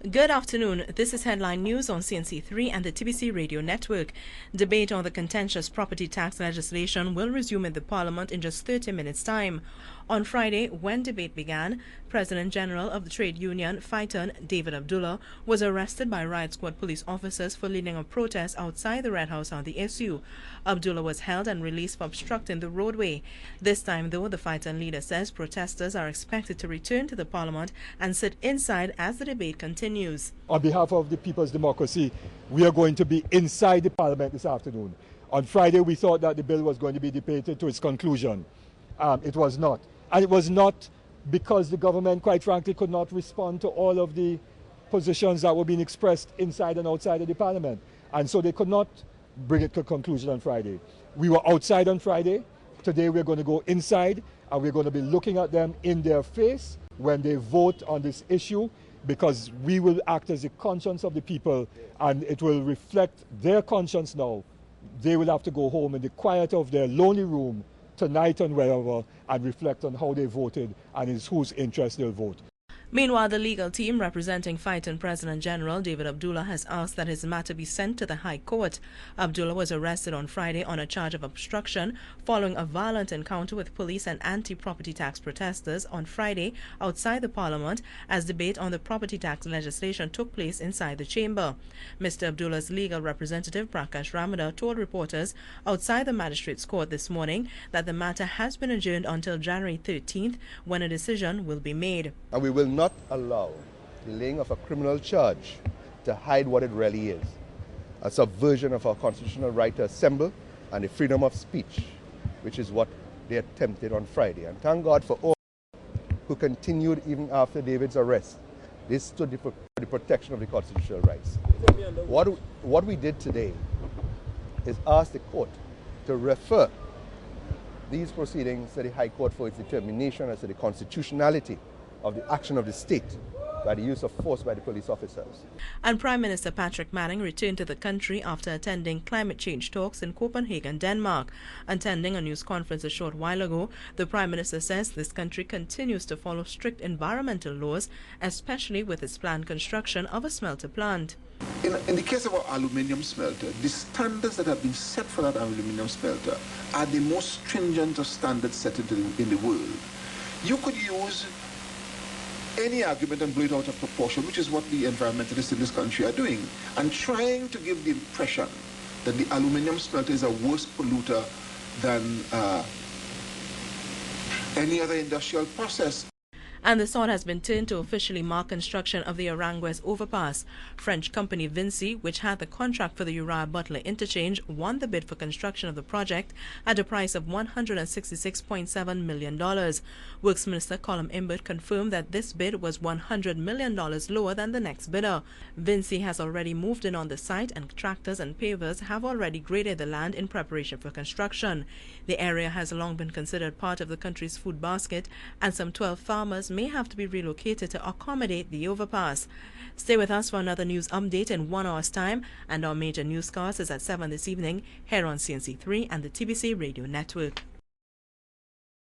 Good afternoon. This is Headline News on CNC3 and the TBC Radio Network. Debate on the contentious property tax legislation will resume in the Parliament in just 30 minutes' time. On Friday, when debate began, President General of the trade union, Phyton, David Abdullah, was arrested by riot squad police officers for leading a protest outside the Red House on the issue. Abdullah was held and released for obstructing the roadway. This time, though, the Phyton leader says protesters are expected to return to the Parliament and sit inside as the debate continues. On behalf of the People's Democracy, we are going to be inside the Parliament this afternoon. On Friday, we thought that the bill was going to be debated to its conclusion. It was not. And it was not because the government, quite frankly, could not respond to all of the positions that were being expressed inside and outside of the Parliament. And so they could not bring it to a conclusion on Friday. We were outside on Friday. Today we're going to go inside and we're going to be looking at them in their face when they vote on this issue, because we will act as the conscience of the people and it will reflect their conscience now. They will have to go home in the quiet of their lonely room tonight and wherever and reflect on how they voted and in whose interest they'll vote. Meanwhile, the legal team representing Phyton President General David Abdullah has asked that his matter be sent to the High Court. Abdullah was arrested on Friday on a charge of obstruction following a violent encounter with police and anti-property tax protesters on Friday outside the Parliament as debate on the property tax legislation took place inside the chamber. Mr. Abdullah's legal representative Prakash Ramada told reporters outside the magistrate's court this morning that the matter has been adjourned until January 13th when a decision will be made. And we will not allow the laying of a criminal charge to hide what it really is, a subversion of our constitutional right to assemble and the freedom of speech, which is what they attempted on Friday. And thank God for all who continued even after David's arrest. They stood for the protection of the constitutional rights. What we did today is ask the court to refer these proceedings to the High Court for its determination as to the constitutionality of the action of the state by the use of force by the police officers. And Prime Minister Patrick Manning returned to the country after attending climate change talks in Copenhagen, Denmark. Attending a news conference a short while ago, the Prime Minister says this country continues to follow strict environmental laws, especially with its planned construction of a smelter plant. In the case of our aluminium smelter, the standards that have been set for that aluminium smelter are the most stringent of standards set in the world. You could use any argument and blow it out of proportion, which is what the environmentalists in this country are doing, and trying to give the impression that the aluminium smelter is a worse polluter than any other industrial process. And the thought has been turned to officially mark construction of the Aranguez overpass. French company Vinci, which had the contract for the Uriah Butler interchange, won the bid for construction of the project at a price of $166.7 million. Works Minister Colum Imbert confirmed that this bid was $100 million lower than the next bidder. Vinci has already moved in on the site and tractors and pavers have already graded the land in preparation for construction. The area has long been considered part of the country's food basket, and some 12 farmers may have to be relocated to accommodate the overpass. Stay with us for another news update in 1 hour's time, and our major newscast is at 7 this evening here on CNC3 and the TBC Radio Network.